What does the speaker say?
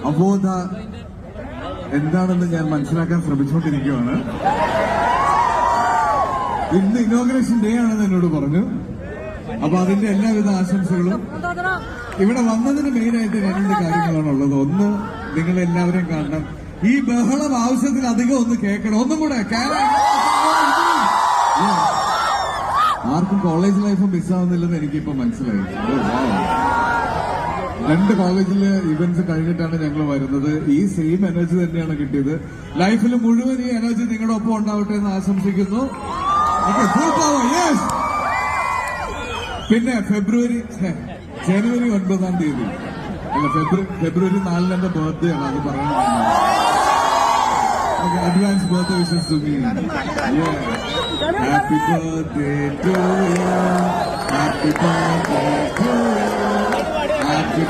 അപ്പോ എന്താണെന്ന് ഞാൻ മനസ്സിലാക്കാൻ ശ്രമിച്ചുകൊണ്ടിരിക്കുകയാണ്. ഇന്ന് ഇനോഗ്രേഷൻ ഡേ ആണെന്ന് എന്നോട് പറഞ്ഞു. അപ്പൊ അതിന്റെ എല്ലാവിധ ആശംസകളും. ഇവിടെ വന്നതിന് മെയിനായിട്ട് രണ്ട് കാര്യങ്ങളാണുള്ളത്. ഒന്ന്, നിങ്ങൾ എല്ലാവരെയും കാണണം. ഈ ബഹളം ആവശ്യത്തിലധികം ഒന്ന് കേൾക്കണം. ഒന്നും കൂടെ ആർക്കും കോളേജ് ലൈഫ് മിസ്സാവുന്നില്ലെന്ന് എനിക്കിപ്പോ മനസ്സിലായി. രണ്ട് കോളേജിലെ ഇവന്റ്സ് കഴിഞ്ഞിട്ടാണ് ഞങ്ങൾ വരുന്നത്. ഈ സെയിം എനർജി തന്നെയാണ് കിട്ടിയത്. ലൈഫിൽ മുഴുവൻ ഈ എനർജി നിങ്ങളുടെ ഒപ്പം ഉണ്ടാവട്ടെ എന്ന് ആശംസിക്കുന്നു. പിന്നെ ജനുവരി 9-ാം തീയതി അല്ല, ഫെബ്രുവരി 4 എന്റെ ബർത്ത്ഡേ ആണ്. അത് പറയണം. Advance birthday wishes to me. Happy birthday to you, happy birthday to you, happy